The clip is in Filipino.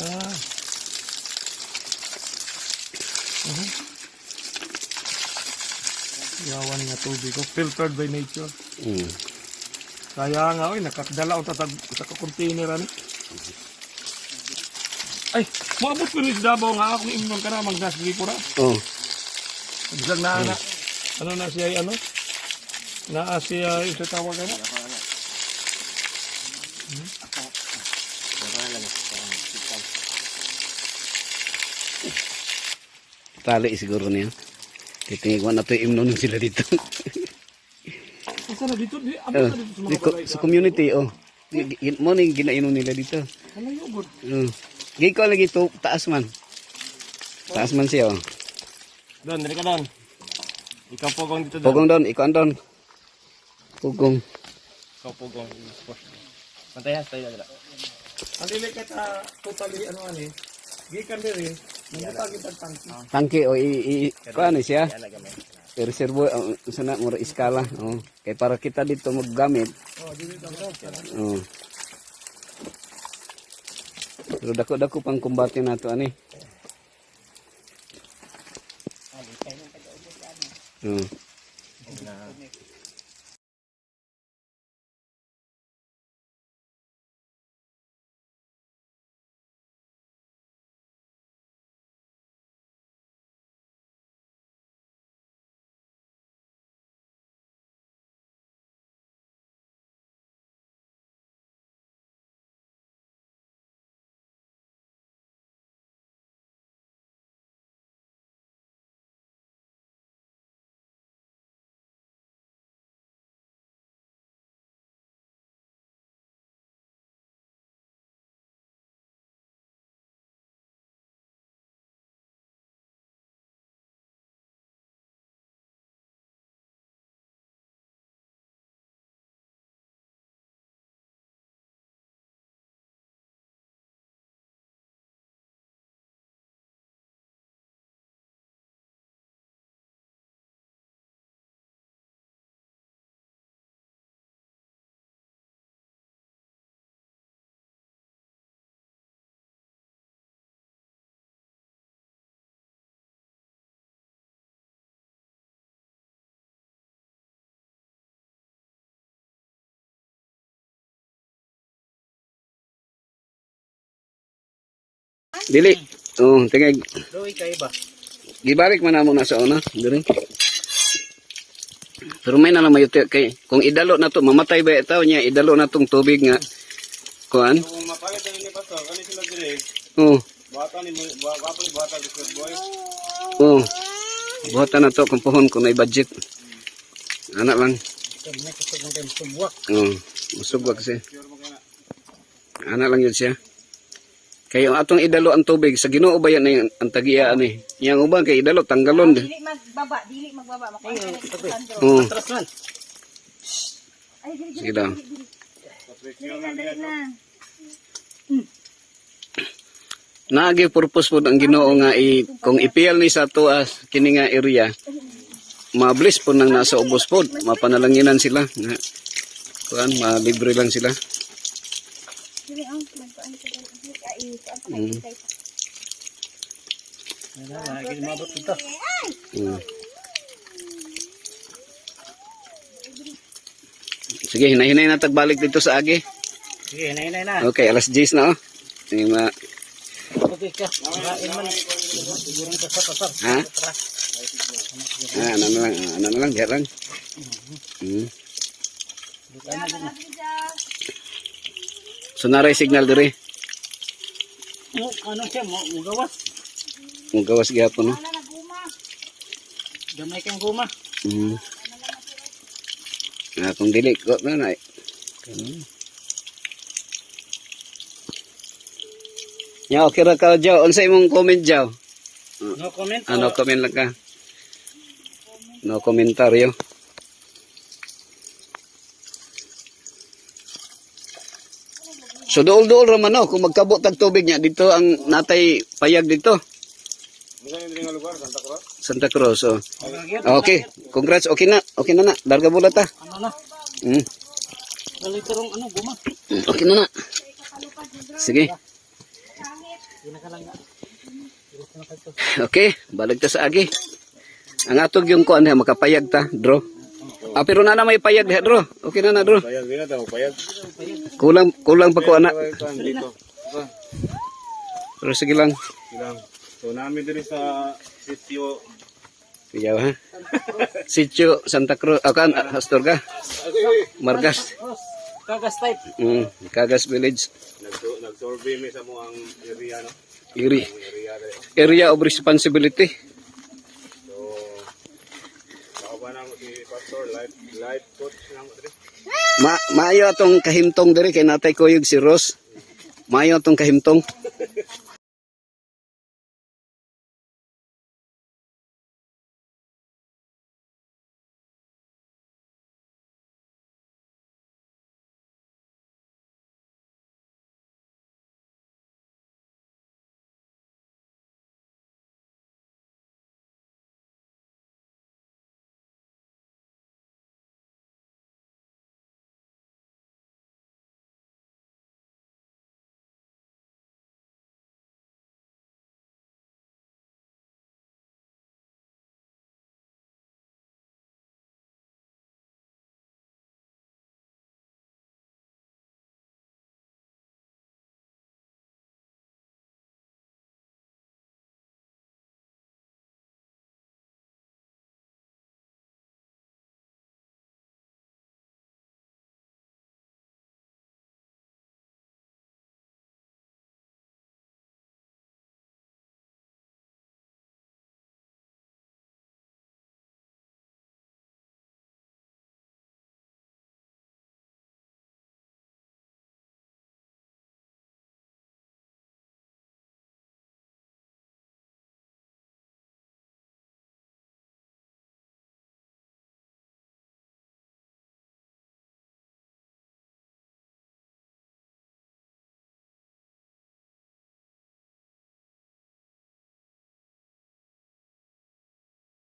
Mama. Yawan nga tubig ko, filtered by nature. Kaya nga, nakakadala ko sa container. Ay, maabot ko rin sa Davao nga akong imnon ka na, mag-nasli po na. Oh. Bisag na anak. Ano na siya, ano? Na siya, isa tawag ka na? Tali siguro niya. Titingin na ito yung imnon sila dito. Asa na dito? Abot na dito sa mga balay. Sa community, oh. Mo ni ginainom nila dito. Ano yung good? Gay ko lagi ito, taas man. Taas man siya, oh. Don, dali ka Don. Ikaw pogong dito Don. Pugong doon, ikaw doon. Pugong. Ikaw pogong. Mantayas tayo dala. Ang dili ka ta totally ano ani. Gikan diri. Nangutag kita tangki. Tangki, oh, kuha siya. Reservo, sana mura iskala. Oh. Kaya para kita dito maggamit. Oh, dili ta mo. Oh. Pero dako-dako pang kumbate na ito, ani. Oh. Dili. Oh, tingay. Doy kay ba? Gibalik man namo na sa una, diri. Pero may na lang mayuti kay kung idalo na to mamatay ba itaw niya idalo na tong tubig nga kuan. Kung mapalit ni pastor, kani sila dire. Oh. Bata ni bata good boy. Oh. Buhatan na to kung puhon kung may budget. Anak lang. Oh, musubwak kasi. Anak lang yun siya. Kaya atong idalo ang tubig sa Ginoo ba yan ang tagiya ani. Yang uban kay idalo tanggalon. Dili magbaba. Oh. Atras man. Ay, dili. Sige daw. Dili na. Naagi purpose po ang Ginoo nga kung ipial ni sa tuas kini nga area. Mabilis po nang nasa ubos po, mapanalanginan sila. Nga, kuan, malibre lang sila. Dili ang magpaan sa ay Lagi mabot dito. Sige, hinahinay na tagbalik dito sa agi. Sige, hinay na. Okay, alas 10 na oh. Sige, Okay ka. Kain man. Siguro ka sa pasar. ha? Ano na lang, diyan lang. So, naray signal diri. Ano siya mo gawas? Kung gawas gyapon no. Gamay kang guma. Kung dili ko na na. Ya, okay ra ka Jaw. Unsa imong comment Jaw? No comment. Ano comment lang ka? No komentaryo. So dool-dool raman no, kung magkabot tag tubig niya dito ang natay payag dito. Ano yung nga lugar? Santa Cruz? Santa Cruz. So. Okay, congrats. Okay na. Okay na na. Larga bulat ta. Ano na? Mm. Naliturong ano, guma. Okay na na. Sige. Okay, balik ta sa agi. Ang atog yung kuan ha, makapayag ta, draw. Ah, pero na may payag ha, draw. Okay na na, draw. Payag, di na tayo payag. Kulang pa ko anak. Dito. Pero sige lang. Silang. So, namin din sa sitio. Iyaw ha. Sitio Santa Cruz. Akan, Astorga. Margas. Kagas type. Kagas Village. Nag-survey mi sa mo ang area, no? Iri. Area dali. Area of responsibility. So, baka na mo si Pastor, life coach na mo dali. Maayo atong kahimtong diri kay natay kuyog si Ross. Maayo atong kahimtong.